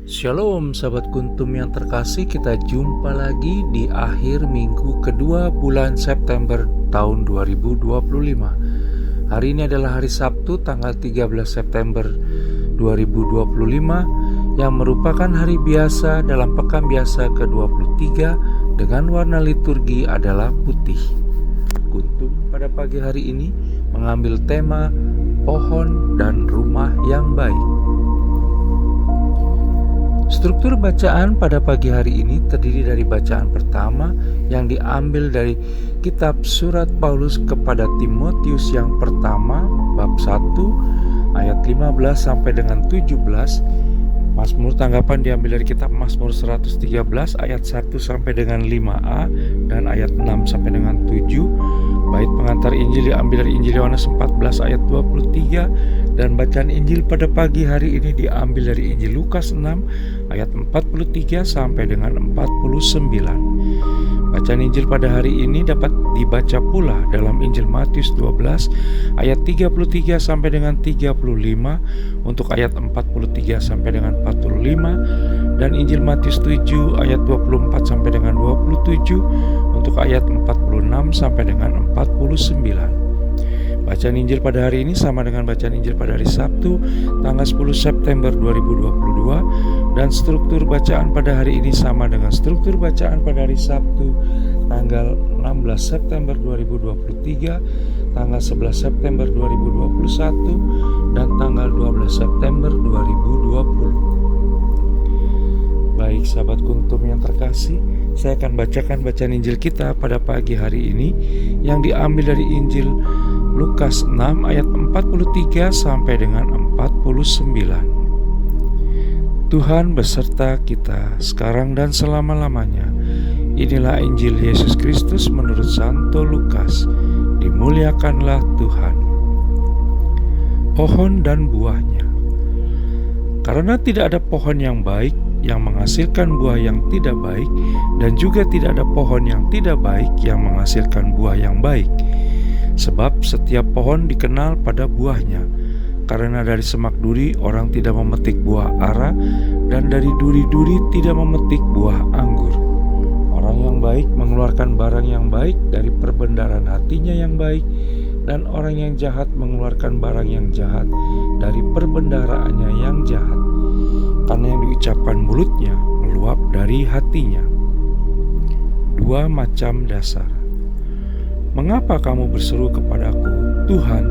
Shalom sahabat Kuntum yang terkasih, kita jumpa lagi di akhir minggu kedua bulan September tahun 2025. Hari ini adalah hari Sabtu tanggal 13 September 2025 yang merupakan hari biasa dalam pekan biasa ke-23 dengan warna liturgi adalah putih. Kuntum pada pagi hari ini mengambil tema pohon dan rumah yang baik. Struktur bacaan pada pagi hari ini terdiri dari bacaan pertama yang diambil dari kitab surat Paulus kepada Timotius yang pertama bab 1 ayat 15 sampai dengan 17. Mazmur tanggapan diambil dari kitab Mazmur 113 ayat 1 sampai dengan 5a dan ayat 6 sampai dengan 7. Bait pengantar Injil diambil dari Injil Yohanes 14 ayat 23 dan bacaan Injil pada pagi hari ini diambil dari Injil Lukas 6 ayat 43 sampai dengan 49. Bacaan Injil pada hari ini dapat dibaca pula dalam Injil Matius 12 ayat 33 sampai dengan 35 untuk ayat 43 sampai dengan 45 dan Injil Matius 7 ayat 24 sampai dengan 27 untuk ayat 46 sampai dengan 49. Bacaan Injil pada hari ini sama dengan bacaan Injil pada hari Sabtu tanggal 10 September 2022 dan struktur bacaan pada hari ini sama dengan struktur bacaan pada hari Sabtu tanggal 16 September 2023, tanggal 11 September 2021 dan tanggal 12 September 2020. Baik sahabat Kuntum yang terkasih, saya akan bacakan bacaan Injil kita pada pagi hari ini yang diambil dari Injil Lukas 6 ayat 43 sampai dengan 49. Tuhan beserta kita sekarang dan selama-lamanya. Inilah Injil Yesus Kristus menurut Santo Lukas. Dimuliakanlah Tuhan. Pohon dan buahnya. Karena tidak ada pohon yang baik yang menghasilkan buah yang tidak baik, dan juga tidak ada pohon yang tidak baik yang menghasilkan buah yang baik. Sebab setiap pohon dikenal pada buahnya. Karena dari semak duri orang tidak memetik buah ara, dan dari duri-duri tidak memetik buah anggur. Orang yang baik mengeluarkan barang yang baik dari perbendaharaan hatinya yang baik, dan orang yang jahat mengeluarkan barang yang jahat dari perbendaharaannya yang jahat. Karena yang diucapkan mulutnya meluap dari hatinya. Dua macam dasar. Mengapa kamu berseru kepadaku, Tuhan,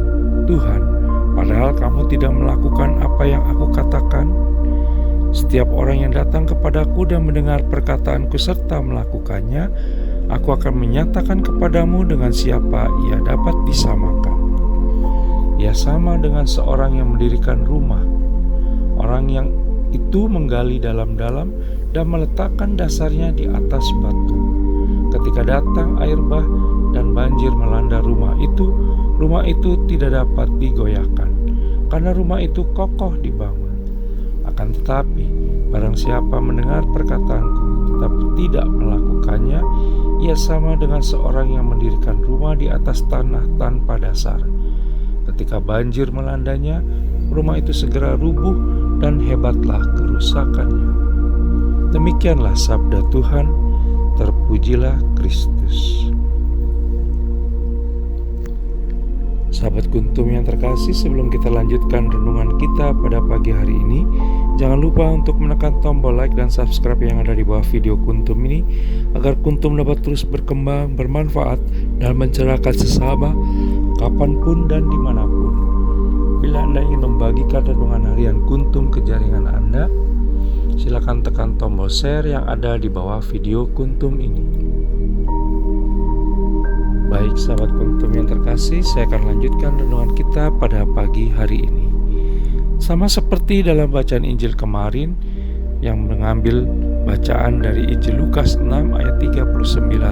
Tuhan, padahal kamu tidak melakukan apa yang aku katakan? Setiap orang yang datang kepadaku dan mendengar perkataanku serta melakukannya, aku akan menyatakan kepadamu dengan siapa ia dapat disamakan. Ia sama dengan seorang yang mendirikan rumah. Orang yang itu menggali dalam-dalam dan meletakkan dasarnya di atas batu. Ketika datang air bah dan banjir melanda rumah itu tidak dapat digoyahkan, karena rumah itu kokoh dibangun. Akan tetapi, barang siapa mendengar perkataanku tetapi tidak melakukannya, ia sama dengan seorang yang mendirikan rumah di atas tanah tanpa dasar. Ketika banjir melandanya, rumah itu segera rubuh dan hebatlah kerusakannya. Demikianlah sabda Tuhan, terpujilah Kristus. Sahabat Kuntum yang terkasih, sebelum kita lanjutkan renungan kita pada pagi hari ini, jangan lupa untuk menekan tombol like dan subscribe yang ada di bawah video Kuntum ini, agar Kuntum dapat terus berkembang, bermanfaat, dan mencerahkan sesama kapanpun dan dimanapun. Bila Anda ingin membagikan renungan harian Kuntum ke jaringan Anda, silakan tekan tombol share yang ada di bawah video Kuntum ini. Baik sahabat Kuntum yang terkasih, saya akan lanjutkan renungan kita pada pagi hari ini. Sama seperti dalam bacaan Injil kemarin yang mengambil bacaan dari Injil Lukas 6 ayat 39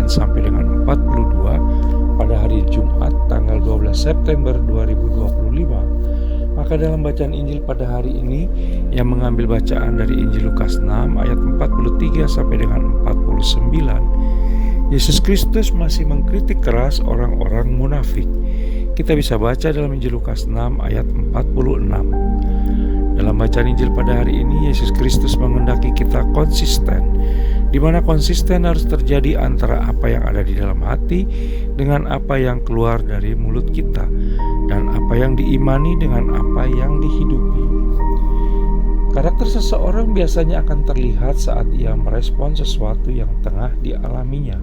sampai dengan 42 pada hari Jumat tanggal 12 September 2025. Maka dalam bacaan Injil pada hari ini yang mengambil bacaan dari Injil Lukas 6 ayat 43 sampai dengan 49, Yesus Kristus masih mengkritik keras orang-orang munafik. Kita bisa baca dalam Injil Lukas 6 ayat 46. Dalam bacaan Injil pada hari ini, Yesus Kristus menghendaki konsisten, di mana konsisten harus terjadi antara apa yang ada di dalam hati dengan apa yang keluar dari mulut kita, dan apa yang diimani dengan apa yang dihidupi. Karakter seseorang biasanya akan terlihat saat ia merespon sesuatu yang tengah dialaminya.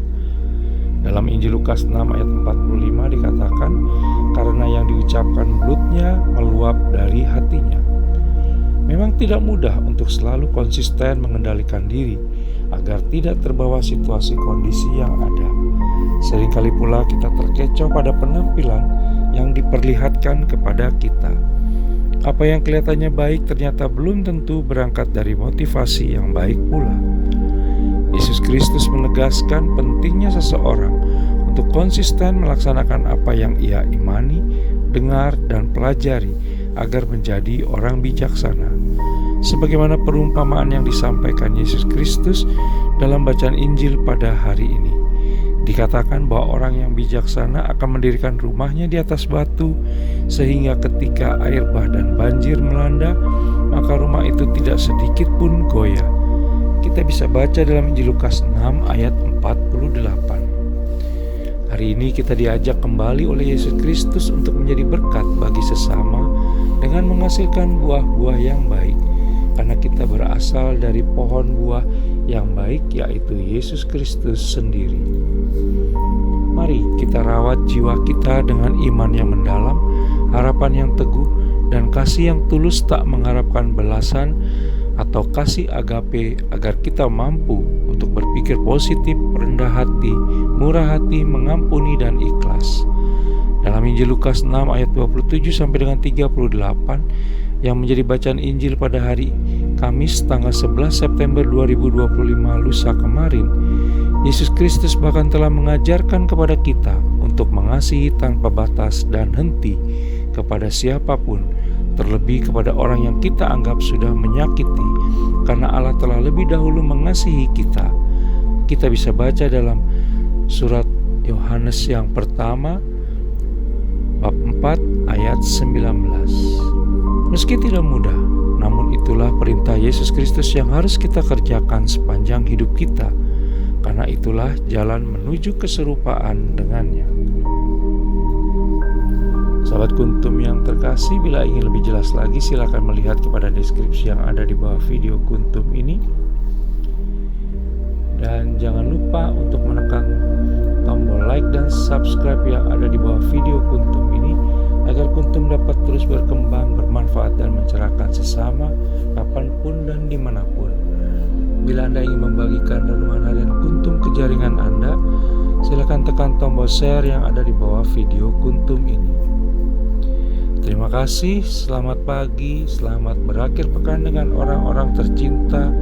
Dalam Injil Lukas 6 ayat 45 dikatakan, karena yang diucapkan mulutnya meluap dari hatinya. Memang tidak mudah untuk selalu konsisten mengendalikan diri agar tidak terbawa situasi kondisi yang ada. Seringkali pula kita terkecoh pada penampilan yang diperlihatkan kepada kita. Apa yang kelihatannya baik ternyata belum tentu berangkat dari motivasi yang baik pula. Yesus Kristus menegaskan pentingnya seseorang untuk konsisten melaksanakan apa yang ia imani, dengar, dan pelajari agar menjadi orang bijaksana. Sebagaimana perumpamaan yang disampaikan Yesus Kristus dalam bacaan Injil pada hari ini. Dikatakan bahwa orang yang bijaksana akan mendirikan rumahnya di atas batu, sehingga ketika air bah dan banjir melanda, maka rumah itu tidak sedikit pun goyah. Kita bisa baca dalam Injil Lukas 6 ayat 48. Hari ini kita diajak kembali oleh Yesus Kristus untuk menjadi berkat bagi sesama dengan menghasilkan buah-buah yang baik, karena kita berasal dari pohon buah yang baik, yaitu Yesus Kristus sendiri. Mari kita rawat jiwa kita dengan iman yang mendalam, harapan yang teguh, dan kasih yang tulus tak mengharapkan balasan atau kasih agape, agar kita mampu untuk berpikir positif, rendah hati, murah hati, mengampuni, dan ikhlas. Dalam Injil Lukas 6 ayat 27 sampai dengan 38 yang menjadi bacaan Injil pada hari Kamis tanggal 11 September 2025 lusa kemarin, Yesus Kristus bahkan telah mengajarkan kepada kita untuk mengasihi tanpa batas dan henti kepada siapapun, terlebih kepada orang yang kita anggap sudah menyakiti, karena Allah telah lebih dahulu mengasihi kita. Kita bisa baca dalam surat Yohanes yang pertama bab 4 ayat 19. Meski tidak mudah, namun itulah perintah Yesus Kristus yang harus kita kerjakan sepanjang hidup kita, karena itulah jalan menuju keserupaan dengannya. Sahabat Kuntum yang terkasih, bila ingin lebih jelas lagi silakan melihat kepada deskripsi yang ada di bawah video Kuntum ini. Dan jangan lupa untuk menekan tombol like dan subscribe yang ada di bawah video Kuntum ini, agar Kuntum dapat terus berkembang, bermanfaat, dan mencerahkan sesama kapanpun dan dimanapun. Bila Anda ingin membagikan renungan harian Kuntum ke jaringan Anda, silakan tekan tombol share yang ada di bawah video Kuntum ini. Terima kasih, selamat pagi, selamat berakhir pekan dengan orang-orang tercinta.